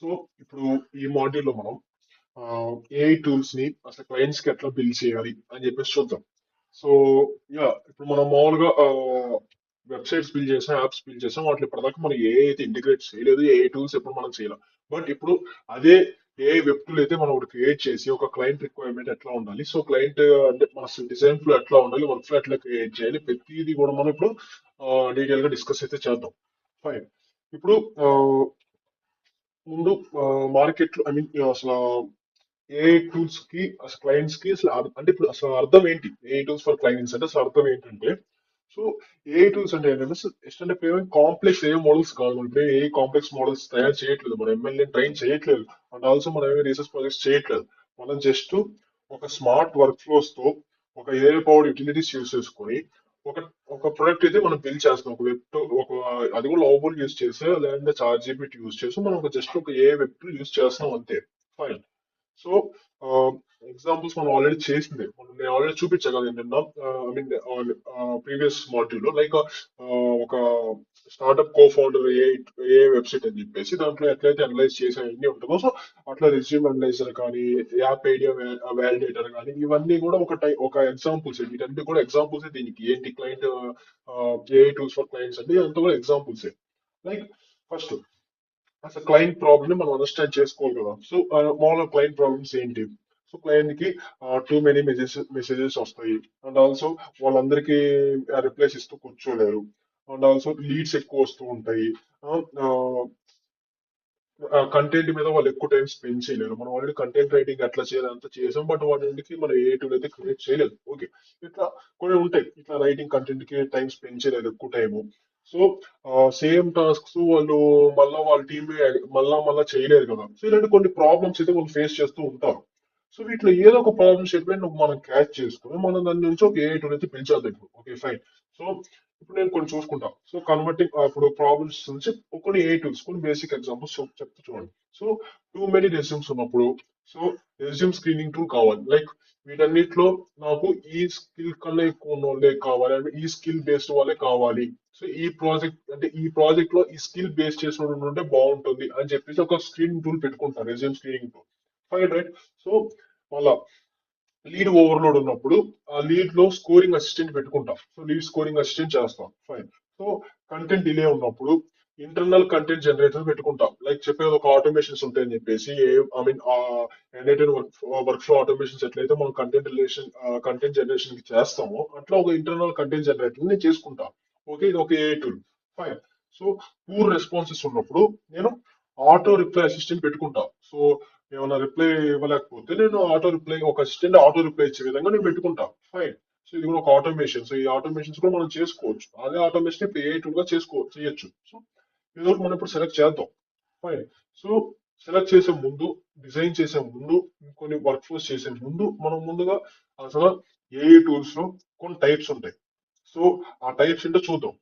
So ఇప్పుడు ఈ మాడ్యూల్లో మనం ఏఐ టూల్స్ ని అసలు క్లయింట్స్ కి ఎట్లా బిల్డ్ చేయాలి అని చెప్పేసి చూద్దాం. సో యా ఇప్పుడు మనం మామూలుగా వెబ్సైట్స్ బిల్డ్ చేసాం, యాప్స్ బిల్డ్ చేసాం, వాటిలో ఇప్పటిదాకా మనం ఏ అయితే ఇంటిగ్రేట్ చేయలేదు, ఏ టూల్స్ ఎప్పుడు మనం చేయలేం. బట్ ఇప్పుడు అదే ఏ వెబ్ టూల్ అయితే మనం ఒకటి క్రియేట్ చేసి ఒక క్లయింట్ రిక్వైర్మెంట్ ఎట్లా ఉండాలి, సో క్లయింట్ అంటే మన డిజైన్ ఫ్లో ఎట్లా ఉండాలి, వర్క్ ఫ్లో ఎట్లా క్రియేట్ చేయాలి, ప్రతిదీ కూడా మనం ఇప్పుడు డీటెయిల్ గా డిస్కస్ అయితే చేద్దాం. ఫైన్. ఇప్పుడు ఆ, ముందు మార్కెట్ లో ఐ మీన్ అసలు ఏఐ టూల్స్ కి అసలు క్లయింట్స్ కి అసలు అంటే ఇప్పుడు అసలు అర్థం ఏంటి ఏఐ టూల్స్ ఫర్ క్లయింట్స్ అంటే అసలు అర్థం ఏంటంటే, సో ఏఐ టూల్స్ అంటే ఏంటంటే జస్ట్ అంటే కాంప్లెక్స్ ఏ మోడల్స్ కాదు, మనం ఇప్పుడు ఏ కాంప్లెక్స్ మోడల్స్ తయారు చేయట్లేదు, మనం ఎంఎల్ఏ ట్రైన్ చేయట్లేదు, అండ్ ఆల్సో మనం ఏమి రీసెర్చ్ ప్రాజెక్ట్స్ చేయట్లేదు. మనం జస్ట్ ఒక స్మార్ట్ వర్క్ ఫ్లోస్ తో ఒక ఏఐ పవర్డ్ యూటిలిటీస్ యూస్ చేసుకొని ఒక ఒక ప్రొడక్ట్ అయితే మనం బిల్డ్ చేస్తాం, ఒక వెబ్ ఒక అది కూడా లవబుల్ యూస్ చేసి లేదంటే చార్ట్ జీపీటీ యూస్ చేసి మనం ఒక జస్ట్ ఒక ఏ వెబ్ యూస్ చేస్తున్నాం అంతే. ఫైన్. సో ఎగ్జాంపుల్స్ మనం ఆల్రెడీ చేసింది, నేను ఆల్రెడీ చూపించా కదా నిన్న, ఐ మీన్ ప్రీవియస్ మాడ్యూల్ లో, లైక్ ఒక స్టార్ట్అప్ కో ఫౌండర్ ఏ వెబ్సైట్ అని చెప్పేసి దాంట్లో ఎట్లయితే అనలైజ్ చేసే అన్ని ఉంటుందో, సో అట్లా రిజ్యూమ్ అనలైజర్ కానీ, యాప్ ఐడియా వ్యాలిడేటర్ కానీ, ఇవన్నీ కూడా ఒక ఎగ్జాంపుల్స్, వీటన్ని కూడా ఎగ్జాంపుల్స్ దీనికి ఏంటి client A tools for clients అంటే ఇదంతా కూడా ఎగ్జాంపుల్స్. లైక్ ఫస్ట్ అసలు క్లయింట్ ప్రాబ్లమ్ మనం అండర్స్టాండ్ చేసుకోవాలి కదా. సో మామూలుగా క్లయింట్ ప్రాబ్లమ్స్ ఏంటి, సో క్లయింట్ కి టూ మెనీ మెసేజెస్ వస్తాయి, అండ్ ఆల్సో వాళ్ళందరికీ రిప్లైస్ ఇస్తూ కూర్చోలేరు, అండ్ ఆల్సో లీడ్స్ ఎక్కువ వస్తూ ఉంటాయి. కంటెంట్ మీద వాళ్ళు ఎక్కువ టైం స్పెండ్ చేయలేరు, మనం ఆల్రెడీ కంటెంట్ రైటింగ్ అట్లా చేయాలి అంతా చేసాం, బట్ వాటికి మనం ఏ టూల్ అయితే క్రియేట్ చేయలేదు. ఓకే, ఇట్లా కొన్ని ఉంటాయి, ఇట్లా రైటింగ్ కంటెంట్ కి టైం స్పెండ్ చేయలేదు ఎక్కువ టైము. సో సేమ్ టాస్క్స్ వాళ్ళు మళ్ళా వాళ్ళ టీమ్ మళ్ళా మళ్ళా చేయలేరు కదా. సో ఇలాంటి కొన్ని ప్రాబ్లమ్స్ అయితే వాళ్ళు ఫేస్ చేస్తూ ఉంటారు. సో వీటిలో ఏదో ఒక ప్రాబ్లమ్స్ ఎప్పుడైనా మనం క్యాచ్ చేసుకుని మనం దాని నుంచి ఒక ఏ టూల్ అయితే పెంచేద్దాం ఇప్పుడు. Okay fine. సో ఇప్పుడు నేను కొన్ని చూసుకుంటా, సో కన్వర్టింగ్ ఇప్పుడు ప్రాబ్లమ్స్ నుంచి కొన్ని ఏ టూల్స్, కొన్ని బేసిక్ ఎగ్జాంపుల్స్ చెప్తూ చూడండి. సో టూ మెనీ రెజ్యూమ్స్ ఉన్నప్పుడు, సో రెజ్యూమ్ స్క్రీనింగ్ టూల్ కావాలి. లైక్ వీటన్నిటిలో నాకు ఈ స్కిల్ కన్నా ఎక్కువ ఉన్న వాళ్ళే కావాలి, అంటే ఈ స్కిల్ బేస్డ్ వాళ్ళే కావాలి. సో ఈ ప్రాజెక్ట్ లో ఈ స్కిల్ బేస్ చేసిన వాళ్ళు ఉంటే బాగుంటుంది అని చెప్పేసి ఒక స్క్రీనింగ్ టూల్ పెట్టుకుంటారు, resume screening tool. Fine right. So మళ్ళా లీడ్ ఓవర్లోడ్ ఉన్నప్పుడు ఆ లీడ్ లో స్కోరింగ్ అసిస్టెంట్ పెట్టుకుంటాం, సో లీడ్ స్కోరింగ్ అసిస్టెంట్ చేస్తాం. ఫైన్. సో కంటెంట్ డిలే ఉన్నప్పుడు ఇంటర్నల్ కంటెంట్ జనరేటర్ పెట్టుకుంటాం, లైక్ చెప్పేది ఒక ఆటోమేషన్స్ ఉంటాయని చెప్పేసి, I mean work flow automations ఎట్లయితే మనం కంటెంట్ జనరేషన్ కి చేస్తామో అట్లా ఒక ఇంటర్నల్ కంటెంట్ జనరేటర్ ని చేసుకుంటాం. ఓకే, ఇది ఒక a tool. Fine. So poor responses ఉన్నప్పుడు నేను ఆటో రిప్లై అసిస్టెంట్ పెట్టుకుంటా. సో ఏమైనా రిప్లై ఇవ్వలేకపోతే నేను ఆటో రిప్లై ఒక అసిస్టెంట్ ఆటో రిప్లై ఇచ్చే విధంగా నేను పెట్టుకుంటా. ఫైన్. సో ఇది కూడా ఒక ఆటోమేషన్, సో ఈ ఆటోమేషన్స్ కూడా మనం చేసుకోవచ్చు, అదే ఆటోమేషన్ ఇప్పుడు ఏ టూల్ గా చేయొచ్చు. సో ఇది ఒకటి మనం ఇప్పుడు సెలెక్ట్ చేద్దాం. ఫైన్. సో సెలెక్ట్ చేసే ముందు, డిజైన్ చేసే ముందు, కొన్ని వర్క్ ఫ్లోస్ చేసే ముందు మనం ముందుగా అసలు ఏ టూల్స్ లో కొన్ని టైప్స్ ఉంటాయి. సో ఆ టైప్స్ ఏంటో చూద్దాం.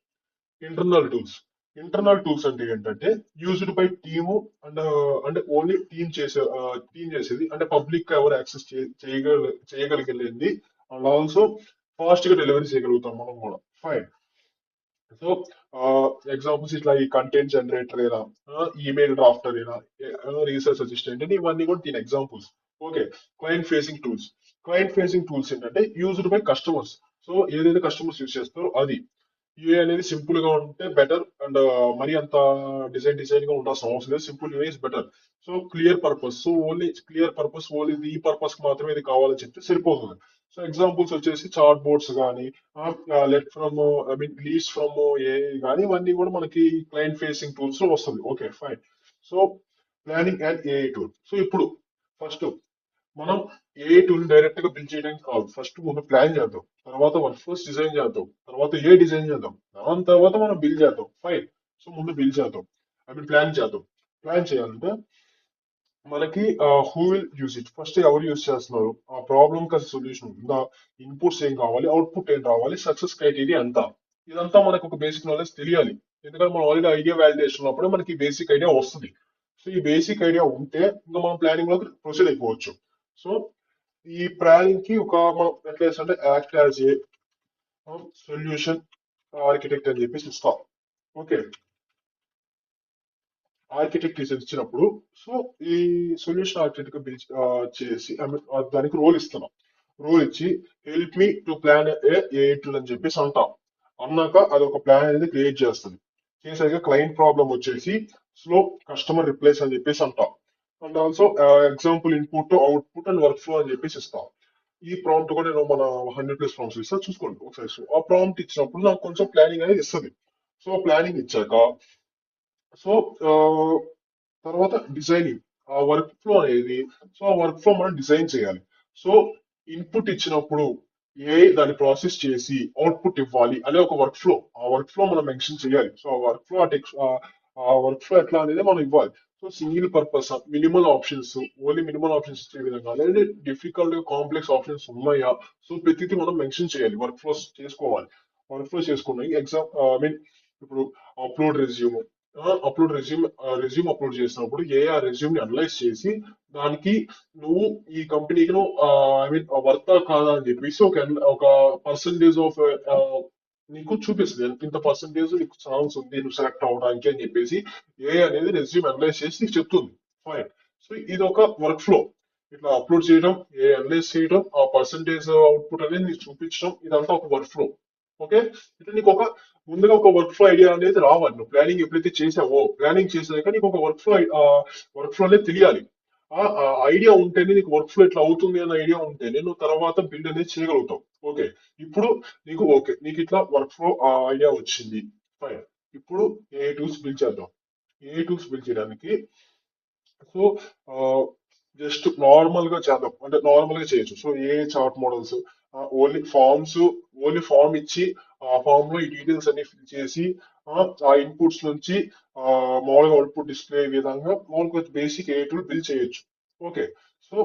Internal tools. ఇంటర్నల్ టూల్స్ అంటే ఏంటంటే యూజ్డ్ బై టీము, అండ్ అంటే ఓన్లీ టీమ్ చేసేది, అంటే పబ్లిక్ ఎవరు యాక్సెస్ చేయగలిగేది, అండ్ ఆల్సో ఫాస్ట్ గా డెలివరీ చేయగలుగుతాం మనం కూడా. ఫైన్. సో ఎగ్జాంపుల్స్ ఇట్లా ఈ కంటెంట్ జనరేటర్ అయినా, ఈమెయిల్ డ్రాఫ్టర్ అయినా, రీసెర్చ్ అసిస్టెంట్ అని, ఇవన్నీ కూడా దీని examples. Okay. Client facing tools. Client facing tools ఏంటంటే యూజ్డ్ బై కస్టమర్స్. సో ఏదైతే కస్టమర్స్ యూజ్ చేస్తారో అది. యూఏ అనేది సింపుల్ గా ఉంటే బెటర్, అండ్ మరి అంత డిజైన్ గా ఉండాల్సిన అవసరం లేదు, simple UI is better. So clear purpose, so only clear purpose, only ఈ పర్పస్ కి మాత్రమే ఇది కావాలని చెప్తే సరిపోతుంది. సో ఎగ్జాంపుల్స్ వచ్చేసి చార్ట్ బోర్డ్స్ కానీ, lead from I mean leads from a కానీ, ఇవన్నీ కూడా మనకి క్లయింట్ ఫేసింగ్ టూల్స్ లో వస్తుంది. Okay fine. So planning and AI tool. So ఇప్పుడు ఫస్ట్ మనం ఏ టూల్ డైరెక్ట్ గా బిల్డ్ చేయడానికి కాదు, ఫస్ట్ ముందు ప్లాన్ చేద్దాం, తర్వాత వర్క్ ఫోర్స్ డిజైన్ చేద్దాం, తర్వాత ఏ డిజైన్ చేద్దాం, దాని తర్వాత మనం బిల్డ్ చేద్దాం. ఫైన్. సో ముందు బిల్డ్ చేద్దాం, ఐ మీన్ ప్లాన్ చేద్దాం. ప్లాన్ చేయాలంటే మనకి who will use it, first ఎవరు యూజ్ చేస్తున్నారు, ఆ ప్రాబ్లమ్ కి సొల్యూషన్ ఉందా, ఇన్పుట్స్ ఏం కావాలి, అవుట్పుట్ ఏం రావాలి, సక్సెస్ క్రైటీరియా ఎంత, ఇదంతా మనకు ఒక బేసిక్ నాలెడ్జ్ తెలియాలి. ఎందుకంటే మనం ఆల్రెడీ ఐడియా వ్యాలిడేషన్ ఉన్నప్పుడు మనకి బేసిక్ ఐడియా వస్తుంది. సో ఈ బేసిక్ ఐడియా ఉంటే ఇంకా మనం ప్లానింగ్ లోకి ప్రొసీడ్ అయిపోవచ్చు. సో ఈ ప్లానింగ్ కి ఒక మనం ఎట్లా చేస్తాం అంటే act as a solution architect అని చెప్పేసి ఇస్తాం. ఓకే. ఆర్కిటెక్ట్ ఇచ్చినప్పుడు, సో ఈ సొల్యూషన్ ఆర్కిటెక్ట్ బిల్ చేసి I mean, దానికి రోల్ ఇస్తున్నాం. రోల్ ఇచ్చి help me to plan A tool అని చెప్పేసి అంటాం. అన్నాక అది ఒక ప్లాన్ అనేది క్రియేట్ చేస్తుంది. చేసాక క్లయింట్ ప్రాబ్లం వచ్చేసి స్లో కస్టమర్ రిప్లేస్ అని చెప్పేసి అంటాం. And also example input output and work flow అని చెప్పేసి ఇస్తాం. ఈ ప్రాంప్ట్ కూడా నేను మన 100+ ప్రాంప్ట్స్ ఇస్తా, చూసుకోండి ఒకసారి. So, ఆ ప్రాంప్ట్ ఇచ్చినప్పుడు నాకు కొంచెం ప్లానింగ్ అనేది ఇస్తుంది. సో ప్లానింగ్ ఇచ్చాక, సో తర్వాత డిజైనింగ్ ఆ వర్క్ ఫ్లో అనేది, సో ఆ వర్క్ ఫ్లో మనం డిజైన్ చేయాలి. సో ఇన్పుట్ ఇచ్చినప్పుడు దాన్ని ప్రాసెస్ చేసి అవుట్పుట్ ఇవ్వాలి అనే ఒక వర్క్ ఫ్లో, ఆ వర్క్ ఫ్లో మనం మెన్షన్ చేయాలి. సో ఆ వర్క్ ఫ్లో ఆ వర్క్ ఫ్లో ఎట్లా అనేది మనం ఇవ్వాలి. So single purpose, minimal options, only minimal options ఇచ్చే విధంగా, లేదా డిఫికల్ట్ కాంప్లెక్స్ ఆప్షన్స్ ఉన్నాయా, సో ప్రతిదీ మనం మెన్షన్ చేయాలి, వర్క్ ఫ్లోస్ చేసుకోవాలి. వర్క్ ఫ్లో చేసుకున్నాయి ఎగ్జామ్ ఐ మీన్ ఇప్పుడు అప్లోడ్ రెజ్యూమ్, రెజ్యూమ్ అప్లోడ్ చేసినప్పుడు ఆ రెజ్యూమ్ ని అనలైజ్ చేసి దానికి నువ్వు ఈ కంపెనీకి నువ్వు ఐ మీన్ వర్తా కాదా అని చెప్పేసి ఒక పర్సంటేజ్ ఆఫ్ నీకు చూపిస్తుంది. ఇంత పర్సంటేజ్ నీకు ఛాన్స్ ఉంది నువ్వు సెలెక్ట్ అవడానికి అని చెప్పేసి అనేది రెజ్యూమ్ అనలైజ్ చేసి నీకు చెప్తుంది. ఫైన్. సో ఇది ఒక వర్క్ ఫ్లో. ఇట్లా అప్లోడ్ చేయడం, అనలైజ్ చేయడం, ఆ పర్సంటేజ్ అవుట్పుట్ అనేది నీకు చూపించడం, ఇదంతా ఒక వర్క్ ఫ్లో. ఓకే. ఇట్లా నీకు ముందుగా ఒక వర్క్ ఫ్లో ఐడియా అనేది రావాలి. నువ్వు ప్లానింగ్ ఎప్పుడైతే చేసావో, ప్లానింగ్ చేసాక నీకు ఒక వర్క్ ఫ్లో అనేది తెలియాలి. ఆ ఐడియా ఉంటేనే నీకు వర్క్ ఫ్లో ఇట్లా అవుతుంది అన్న ఐడియా ఉంటేనే నువ్వు తర్వాత బిల్డ్ అనేది చేయగలుగుతావు. ఓకే. ఇప్పుడు నీకు ఇట్లా వర్క్ ఫ్లో ఐడియా వచ్చింది. ఫైన్. ఇప్పుడు ఏ టూల్స్ బిల్డ్ చేద్దాం. ఏ టూల్స్ బిల్డ్ చేయడానికి, సో జస్ట్ నార్మల్ గా చేద్దాం, అంటే నార్మల్ గా చేయొచ్చు. సో ఏ chart models, only forms, only form ఇచ్చి ఆ ఫామ్ లో ఈ డీటెయిల్స్ అన్ని ఫిల్ చేసి ఆ ఇన్పుట్స్ నుంచి మామూలుగా అవుట్పుట్ డిస్ప్లే విధంగా మామూలుగా బేసిక్ ఏ టూల్ బిల్డ్ చేయొచ్చు. ఓకే. సో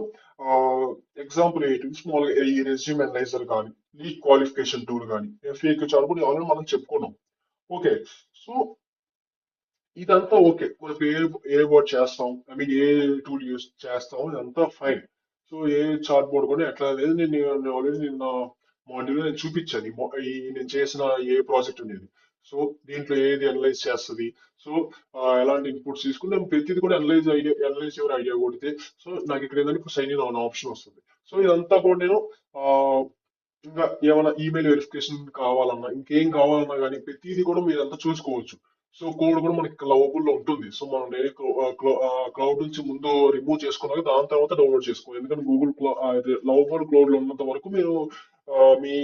ఎగ్జాంపుల్ ఏ టూల్స్ మామూలుగా ఈ రెజ్యూమ్ అనలైజర్ కానీ, లీడ్ క్వాలిఫికేషన్ టూల్ కానీ, ఎఫ్ఏక్యూ చార్ట్ కూడా ఆల్రెడీ మనం చెప్పుకున్నాం. ఓకే. సో ఇదంతా ఓకే. మనకు ఏ వర్డ్ చేస్తాం, I mean A tool use చేస్తాం, ఇదంతా ఫైన్. సో ఏ చార్ట్ బోర్డ్ కూడా ఎట్లా లేదు, నేను ఆల్రెడీ నిన్న మాడ్యూల్ నేను చూపించాను. నేను చేసిన ఏ ప్రాజెక్ట్ అనేది. సో దీంట్లో ఏది అనలైజ్ చేస్తుంది, సో ఎలాంటి ఇన్పుట్స్ తీసుకుని నేను ప్రతిది కూడా అనలైజ్ ఎవరు ఐడియా కొడితే, సో నాకు ఇక్కడ ఏంటంటే ఇప్పుడు సైన్ ఇన్ అనే ఆప్షన్ వస్తుంది. సో ఇదంతా కూడా నేను ఆ, ఇంకా ఏమైనా ఈమెయిల్ వెరిఫికేషన్ కావాలన్నా, ఇంకేం కావాలన్నా కానీ ప్రతిదీ కూడా మీరంతా చూసుకోవచ్చు. సో కోడ్ కూడా మనకి క్లౌడ్ లో ఉంటుంది. సో మనం డైరెక్ట్ క్లౌడ్ నుంచి ముందు రిమూవ్ చేసుకున్నాక దాని తర్వాత డౌన్లోడ్ చేసుకోవాలి. ఎందుకంటే గూగుల్ క్లౌడ్ లో ఉన్నంత వరకు మీరు ఆ, మీ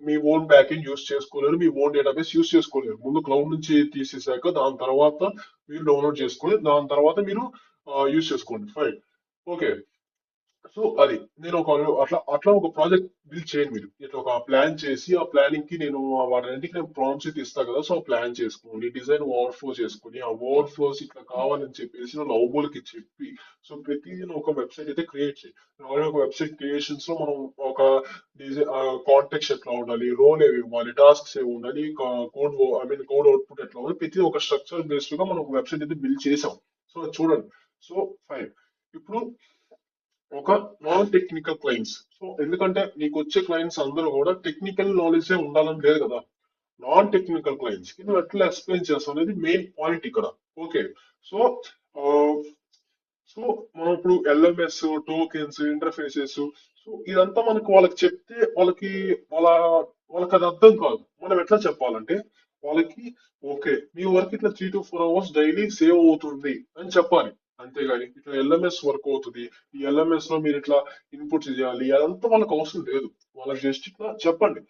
మీ ఓన్ బ్యాక్ ఎండ్ యూస్ చేసుకోలేరు, మీ ఓన్ డేటాబేస్ యూస్ చేసుకోలేరు. ముందు క్లౌడ్ నుంచి తీసేసాక దాని తర్వాత మీరు డౌన్లోడ్ చేసుకొని దాని తర్వాత మీరు యూస్ చేసుకోండి. ఫైన్. ఓకే. సో అది నేను అట్లా అట్లా ఒక ప్రాజెక్ట్ బిల్డ్ చేయండి మీరు. ఇట్లా ఒక ప్లాన్ చేసి ఆ ప్లానింగ్ కి నేను వాటికి నేను ప్రాంప్ట్స్ అయితే ఇస్తా కదా. సో ప్లాన్ చేసుకోండి, డిజైన్ ఓవర్ ఫ్లో చేసుకుని, ఆ ఓవర్ ఫ్లోస్ ఇట్లా కావాలని చెప్పేసి లవబుల్కి చెప్పి, సో ప్రతిదీ నువ్వు ఒక వెబ్సైట్ అయితే క్రియేట్ చేయి. ఆల్రెడీ ఒక వెబ్సైట్ క్రియేషన్స్ లో మనం ఒక డిజైన్ కాంటాక్ట్స్ ఎట్లా ఉండాలి, రోల్ ఏవి ఇవ్వాలి, టాస్క్స్ ఏవి ఉండాలి, code I mean code output ఎట్లా ఉండాలి, ప్రతి ఒక స్ట్రక్చర్ బేస్డ్ గా మనం ఒక వెబ్సైట్ అయితే బిల్డ్ చేసాం. సో అది చూడండి. So fine. ఇప్పుడు ఒక నాన్ టెక్నికల్ క్లయింట్స్, సో ఎందుకంటే నీకు వచ్చే క్లయింట్స్ అందరూ కూడా టెక్నికల్ నాలెడ్జ్ ఉండాలని లేదు కదా. నాన్ టెక్నికల్ క్లయింట్స్ కి నువ్వు ఎట్లా ఎక్స్ప్లెయిన్ చేస్తావు అనేది మెయిన్ పాయింట్ ఇక్కడ. ఓకే. సో ఆ, సో మనం ఇప్పుడు ఎల్ఎంఎస్, టోకెన్స్, ఇంటర్ఫేసెస్, సో ఇదంతా మనకు వాళ్ళకి చెప్తే వాళ్ళ వాళ్ళకి అది అర్థం కాదు. మనం ఎట్లా చెప్పాలంటే వాళ్ళకి, ఓకే మీ వర్క్ ఇట్లా 3 to 4 hours డైలీ సేవ్ అవుతుంది అని చెప్పాలి. అంతేగాని ఇట్లా ఎల్ఎంఎస్ వర్క్ అవుతుంది, ఈ ఎల్ఎంఎస్ లో మీరు ఇట్లా ఇన్పుట్స్ చేయాలి, అదంతా వాళ్ళకి అవసరం లేదు. వాళ్ళకి జస్ట్ ఇట్లా చెప్పండి.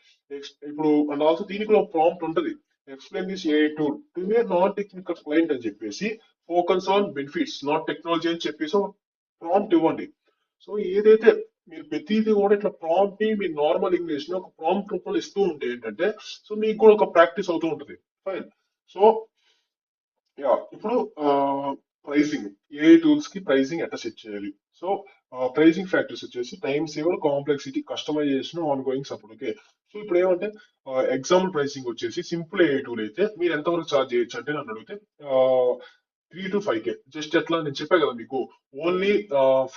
ఇప్పుడు అండ్ ఆల్సో దీనికి ఒక ప్రాంప్ట్ ఉంటది, explain this A tool to A non technical client అని చెప్పేసి, focus on benefits not technology అని చెప్పేసి ఒక ప్రాంప్ట్ ఇవ్వండి. సో ఏదైతే మీరు ప్రతిదీ కూడా ఇట్లా ప్రాంప్ట్ ని మీరు నార్మల్ ఇంగ్లీష్ లో ఒక ప్రాంప్ట్ రూపంలో ఇస్తూ ఉంటే ఏంటంటే, సో మీకు కూడా ఒక ప్రాక్టీస్ అవుతూ ఉంటుంది. ఫైన్. సో యా ఇప్పుడు ప్రైసింగ్, ఏ టూల్స్ కి ప్రైసింగ్ ఎట్లా సెట్ చేయాలి. సో ప్రైసింగ్ ఫ్యాక్టర్స్ వచ్చేసి time saver, complexity, customization, ongoing support. Okay. So ఇప్పుడు ఏమంటే ఎగ్జాంపుల్ ప్రైసింగ్ వచ్చేసి సింపుల్ ఏ టూల్ అయితే మీరు ఎంతవరకు ఛార్జ్ చేయొచ్చు అంటే నన్ను అడిగితే 3 to 5K. జస్ట్ ఎట్లా నేను చెప్పా కదా మీకు, ఓన్లీ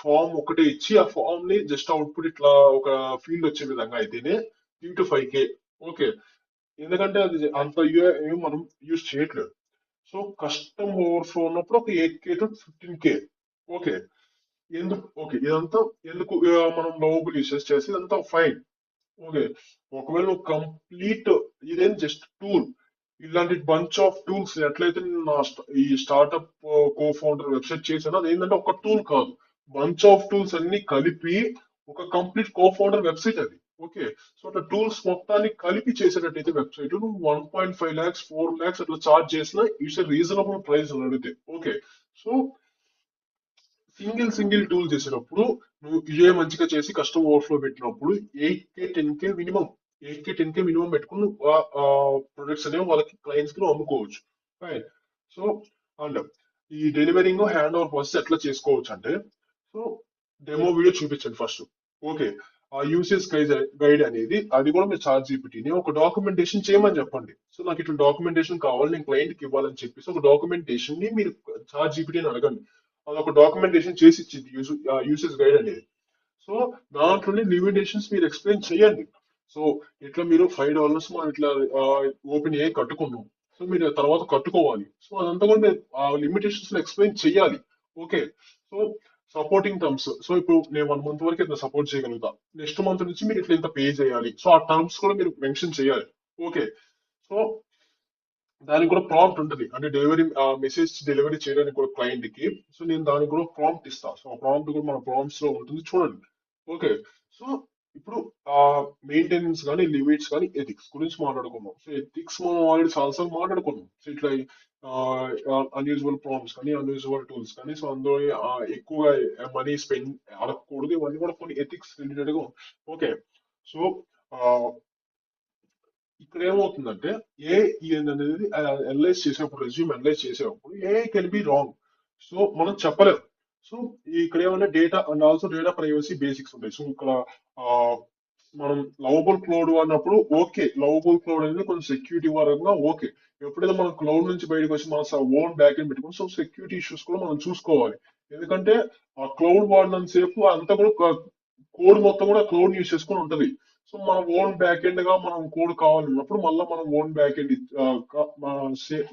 ఫామ్ ఒకటే ఇచ్చి ఆ ఫామ్ ని జస్ట్ అవుట్పుట్ ఇట్లా ఒక ఫీల్డ్ వచ్చే విధంగా అయితేనే 3 to 5K. ఓకే. ఎందుకంటే అది అంత ఏం మనం యూజ్ చేయట్లేదు. సో కస్టమ్ ఓవర్ఫ్లో ఉన్నప్పుడు ఒక 8K to 15K. ఓకే, ఎందుకు ఓకే ఇదంతా ఎందుకు మనం లవబుల్ యూసెస్ చేసి ఇదంతా ఫైన్. ఓకే, ఒకవేళ నువ్వు కంప్లీట్ ఇదేం జస్ట్ టూల్, ఇలాంటి బంచ్ ఆఫ్ టూల్స్ ఎట్లయితే నేను ఈ స్టార్ట్అప్ కో ఫౌండర్ వెబ్సైట్ చేశానో అది ఏంటంటే ఒక టూల్ కాదు, బంచ్ ఆఫ్ టూల్స్ అన్ని కలిపి ఒక కంప్లీట్ కో ఫౌండర్ వెబ్సైట్ అది. ఓకే, సో అట్లా టూల్స్ మొత్తాన్ని కలిపి చేసేటట్టయితే వెబ్సైట్ నువ్వు 1.5 lakhs 4 lakhs అట్లా చార్జ్ చేసిన ఇట్స్ రీజనబుల్ ప్రైస్ అని అడిగితే. ఓకే, సో సింగిల్ టూల్ చేసినప్పుడు నువ్వు ఇదే మంచిగా చేసి కస్టమర్ ఓవర్ఫ్లో పెట్టినప్పుడు 8K 10K minimum, 8K 10K minimum పెట్టుకుని ప్రొడక్ట్స్ అనేవి వాళ్ళకి క్లయింట్స్ కి నువ్వు అమ్ముకోవచ్చు. రైట్. సో అండ్ ఈ డెలివరింగ్ హ్యాండ్ ఓవర్ ప్రాసెస్ ఎట్లా చేసుకోవచ్చు అంటే, సో డెమో వీడియో చూపించండి ఫస్ట్. ఓకే, ఆ యూసేజ్ గైడ్ అనేది అది కూడా మీరు చార్ట్ జీపీటీని ఒక డాక్యుమెంటేషన్ చేయమని చెప్పండి. సో నాకు ఇట్లా డాక్యుమెంటేషన్ కావాలి, నేను క్లయింట్ కి ఇవ్వాలని చెప్పేసి ఒక డాక్యుమెంటేషన్ ని మీరు చార్ట్ జీపీటీని అడగండి. అదొక డాక్యుమెంటేషన్ చేసి ఇచ్చింది యూసేజ్ గైడ్ అనేది. సో దాంట్లోనే లిమిటేషన్స్ మీరు ఎక్స్ప్లెయిన్ చేయండి. సో ఇట్లా మీరు $5 మనం ఇట్లా ఓపెన్ ఏ కట్టుకున్నాం, సో మీరు తర్వాత కట్టుకోవాలి. సో అదంతా కూడా మీరు ఆ లిమిటేషన్స్ ఎక్స్ప్లెయిన్ చేయాలి. Okay, so supporting terms, so ఇప్పుడు నేను 1 month వరకు ఇట్లా సపోర్ట్ చేయగలుగుతా, నెక్స్ట్ మంత్ నుంచి మీరు ఇట్లా ఇంత పే చేయాలి, సో ఆ టర్మ్స్ కూడా మీరు మెన్షన్ చేయాలి. ఓకే, సో దానికి కూడా ప్రాంప్ట్ ఉంటుంది, అంటే డెలివరీ మెసేజ్ డెలివరీ చేయడానికి కూడా క్లయింట్ కి. సో నేను దానికి కూడా ప్రాంప్ట్ ఇస్తా, సో ఆ ప్రాంప్ట్ కూడా మన ప్రాంప్ట్స్ లో ఉంటుంది చూడండి. ఓకే, సో ఇప్పుడు ఆ మెయింటెనెన్స్ కానీ లిమిట్స్ కానీ ఎథిక్స్ గురించి మాట్లాడుకున్నాం. సో ఎథిక్స్ మనం ఆల్రెడీ చాలాసార్లు మాట్లాడుకున్నాం. సో ఇట్లా అన్యూజువల్ ప్రాంప్ట్స్ కానీ అన్యూజువల్ టూల్స్ కానీ, సో అందులో ఎక్కువగా మనీ స్పెండ్ అడగకూడదు, ఇవన్నీ కూడా కొన్ని ఎథిక్స్ రిలేటెడ్ గా. ఓకే, సో ఇక్కడ ఏమవుతుందంటే ఏ అనేది అనలైజ్ చేసేటప్పుడు, రెజ్యూమ్ అనలైజ్ చేసేటప్పుడు ఏ కెన్ బి రాంగ్. సో మనం చెప్పలేం. సో ఇక్కడ ఏమన్నా data and also data privacy basics ఉంటాయి. సో ఇక్కడ ఆ, మనం లవబుల్ క్లౌడ్ అన్నప్పుడు ఓకే, లవబుల్ క్లౌడ్ అనేది కొంచెం సెక్యూరిటీ పరంగా ఓకే. ఎప్పుడైతే మనం క్లౌడ్ నుంచి బయటకు వచ్చి మన ఓన్ బ్యాక్ ఎండ్ పెట్టుకుని, సో సెక్యూరిటీ ఇష్యూస్ కూడా మనం చూసుకోవాలి. ఎందుకంటే ఆ క్లౌడ్ వాడినంత సేపు అంతా కూడా కోడ్ మొత్తం కూడా క్లౌడ్ యూస్ చేసుకొని ఉంటది. సో మన ఓన్ బ్యాక్ ఎండ్ గా మనం కోడ్ కావాలన్నప్పుడు మళ్ళీ మనం ఓన్ బ్యాక్ ఎండ్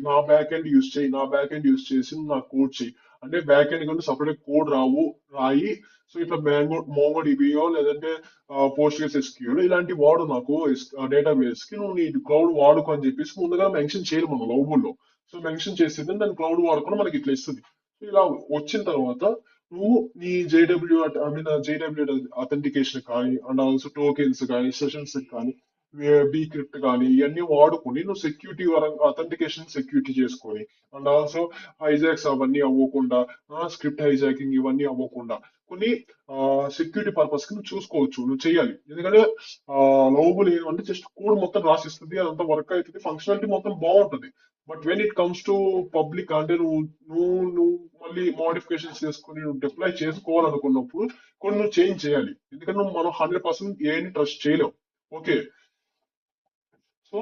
నా బ్యాక్ ఎండ్ యూస్ చేయి, నా బ్యాక్ ఎండ్ యూస్ చేసి నా కోడ్ చేయి అంటే బ్యాక్ ఎండ్ కంటే సపరేట్ కోడ్ రాయి. సో ఇట్లా మోంగో డిబియో లేదంటే పోస్ట్ ఎస్క్యూఎల్ ఇలాంటి వాడు నాకు డేటాబేస్ కి, నువ్వు నీ క్లౌడ్ వాడుకో అని చెప్పేసి ముందుగా మెన్షన్ చేయాలి మనం లౌబుల్లో. సో మెన్షన్ చేసేది దాని క్లౌడ్ వాడుకొని మనకి ఇట్లా ఇస్తుంది. సో ఇలా వచ్చిన తర్వాత నువ్వు నీ జేడబ్ల్యూ అథెంటికేషన్ కానీ అండ్ ఆల్సో టోకెన్స్ కానీ సెషన్స్ కానీ బీక్రిప్ట్ కానీ ఇవన్నీ వాడుకొని నువ్వు సెక్యూరిటీ అథెంటికేషన్ సెక్యూరిటీ చేసుకొని అండ్ ఆల్సో హైజాక్స్ అవన్నీ అవ్వకుండా, స్క్రిప్ట్ హైజాకింగ్ ఇవన్నీ అవ్వకుండా కొన్ని సెక్యూరిటీ పర్పస్ కి నువ్వు చూసుకోవచ్చు, నువ్వు చేయాలి. ఎందుకంటే లవబుల్ ఏమంటే జస్ట్ కోడ్ మొత్తం రాసిస్తుంది, అదంతా వర్క్ అవుతుంది, ఫంక్షనాలిటీ మొత్తం బాగుంటుంది. But when it comes to public అంటే నువ్వు మళ్ళీ మోడిఫికేషన్స్ చేసుకుని నువ్వు డిప్లాయ్ చేసుకోవాలనుకున్నప్పుడు కొన్ని నువ్వు చేంజ్ చేయాలి. ఎందుకంటే నువ్వు మనం 100% ఏని ట్రస్ట్ చేయలేం. ఓకే, సో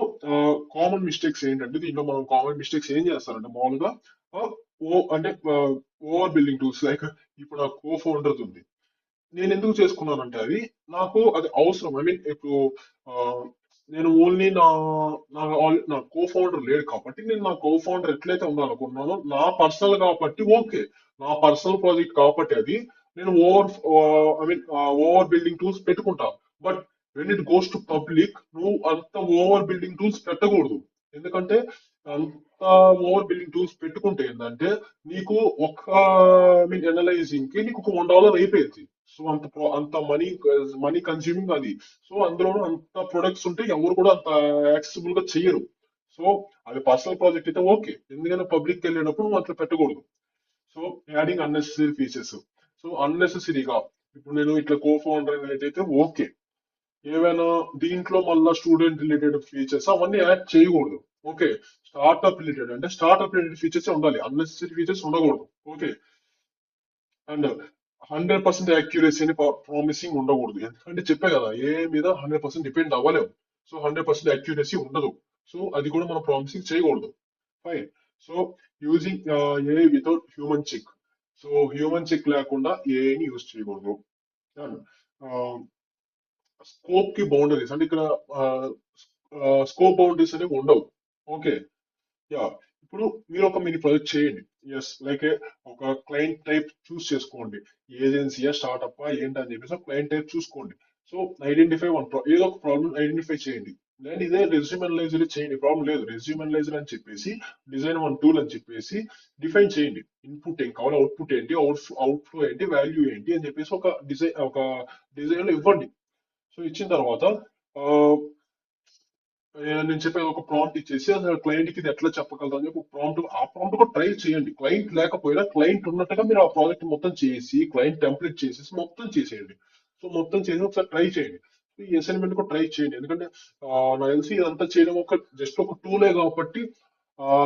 కామన్ మిస్టేక్స్ ఏంటంటే దీంట్లో మనం కామన్ మిస్టేక్స్ ఏం చేస్తారంటే మామూలుగా ఆ, అంటే ఓవర్ బిల్డింగ్ టూల్స్ లైక్ ఇప్పుడు నా కో ఫౌండర్ ఉంది, నేను ఎందుకు చేసుకున్నానంటే అది నాకు అది అవసరం. ఐ మీన్ ఇప్పుడు ఆ, నేను ఓన్లీ నా కో ఫౌండర్ లేడు కాబట్టి నేను నా కో ఫౌండర్ ఎట్లయితే ఉండాలనుకున్నానో నా పర్సనల్ కాబట్టి ఓకే, నా పర్సనల్ ప్రాజెక్ట్ కాబట్టి అది నేను I mean over building tools పెట్టుకుంటా. But when it goes to public నువ్వు అంత ఓవర్ బిల్డింగ్ టూల్స్ పెట్టకూడదు. ఎందుకంటే అంత ఓవర్ బిల్డింగ్ టూల్స్ పెట్టుకుంటే ఏంటంటే నీకు ఒక ఐ మీన్ ఎనలైజింగ్ కి నీకు ఒక $1 అయిపోయింది. సో అంత మనీ కన్స్యూమింగ్ అది. సో అందులోనూ అంత ప్రొడక్ట్స్ ఉంటే ఎవరు కూడా అంత యాక్సెసిబుల్ గా చెయ్యరు. సో అది పర్సనల్ ప్రాజెక్ట్ అయితే ఓకే, ఎందుకంటే పబ్లిక్ వెళ్ళేటప్పుడు నువ్వు అట్లా పెట్టకూడదు. So adding unnecessary features, so అన్నెసెసరీగా ఇప్పుడు నేను ఇట్లా కో ఫౌండర్ అయితే ఓకే, ఏవైనా దీంట్లో మళ్ళీ స్టూడెంట్ రిలేటెడ్ ఫీచర్స్ అవన్నీ యాడ్ చేయకూడదు. ఓకే, స్టార్ట్అప్ రిలేటెడ్ అంటే స్టార్ట్అప్ రిలేటెడ్ ఫీచర్స్ ఉండాలి, అన్నెసెసరీ ఫీచర్స్ ఉండకూడదు. ఓకే, అండ్ 100% యాక్యురసీ అని ప్రామిసింగ్ ఉండకూడదు. ఎందుకంటే చెప్పే కదా ఏ మీద 100% డిపెండ్ అవ్వలేము. సో 100% యాక్యురసీ ఉండదు. సో అది కూడా మనం ప్రామిసింగ్ చేయకూడదు. Fine. So using AI without human check, so human check లేకుండా ఏని యూజ్ చేయకూడదు. స్కోప్ కి బౌండరీస్ అంటే ఇక్కడ స్కోప్ బౌండరీస్ అనేవి ఉండవు. ఓకే, యా, ఇప్పుడు మీరు ఒక మినీ ప్రాజెక్ట్ చేయండి. ఎస్, లైక్ ఒక క్లయింట్ టైప్ చూస్ చేసుకోండి. ఏజెన్సీయా, స్టార్ట్అప్ ఏంటి అని చెప్పేసి క్లయింట్ టైప్ చూసుకోండి. సో ఐడెంటిఫై ఏదో ఒక ప్రాబ్లం ఐడెంటిఫై చేయండి. నేను ఇదే రెజ్యూమ్ అనలైజర్ చేయండి, ప్రాబ్లం లేదు. రెజ్యూమ్ అనలైజర్ అని చెప్పేసి డిజైన్ వన్ టూల్ అని చెప్పేసి డిఫైన్ చేయండి. ఇన్పుట్ ఏం కావాలి, అవుట్పుట్ ఏంటి, అవుట్ఫ్లో ఏంటి, వాల్యూ ఏంటి అని చెప్పేసి ఒక డిజైన్ లో ఇవ్వండి. సో ఇచ్చిన తర్వాత ఆ, నేను చెప్పేది ఒక ప్రాంప్ట్ ఇచ్చేసి అసలు క్లయింట్ కి ఇది ఎట్లా చెప్పగలరు అని చెప్పి ఆ ప్రాంప్ట్ కూడా ట్రై చేయండి. క్లయింట్ లేకపోయినా క్లయింట్ ఉన్నట్టుగా మీరు ఆ ప్రాజెక్ట్ మొత్తం చేసి క్లయింట్ టెంప్లెట్ చేసేసి మొత్తం చేసేయండి. సో మొత్తం చేసి ఒకసారి ట్రై చేయండి. ఈ అసైన్మెంట్ కూడా ట్రై చేయండి. ఎందుకంటే నాకు తెలిసి ఇదంతా చేయడం ఒక జస్ట్ ఒక టూలే కాబట్టి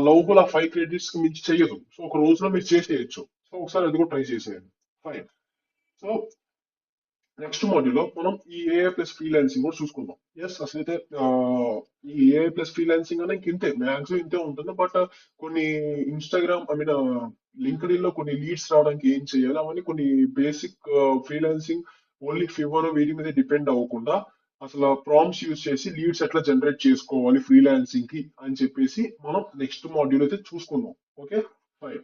లవబుల్ ఆ 5 క్రెడిట్స్ కి మించి చేయదు. సో ఒక రోజులో మీరు చేసేయచ్చు. సో ఒకసారి అది కూడా ట్రై చేసేయండి. ఫైన్. సో నెక్స్ట్ మాడ్యూల్ లో మనం ఈ ఏఐ ప్లస్ ఫ్రీలాన్సింగ్ కూడా చూసుకుందాం. ఎస్, అసలైతే ఈ ఏఐ ప్లస్ ఫ్రీలాన్సింగ్ అనే ఇంతే, మ్యాక్సిమం ఇంతే ఉంటుంది. బట్ కొన్ని Instagram, I mean linked in లో కొన్ని లీడ్స్ రావడానికి ఏం చేయాలి, అవన్నీ కొన్ని బేసిక్ ఫ్రీలాన్సింగ్ ఓన్లీ ఫీవర్ వీటి మీద డిపెండ్ అవ్వకుండా అసలు ప్రాంప్ట్స్ యూజ్ చేసి లీడ్స్ ఎట్లా జనరేట్ చేసుకోవాలి ఫ్రీలాన్సింగ్ కి అని చెప్పేసి మనం నెక్స్ట్ మాడ్యూల్ అయితే చూసుకుందాం. Okay, fine.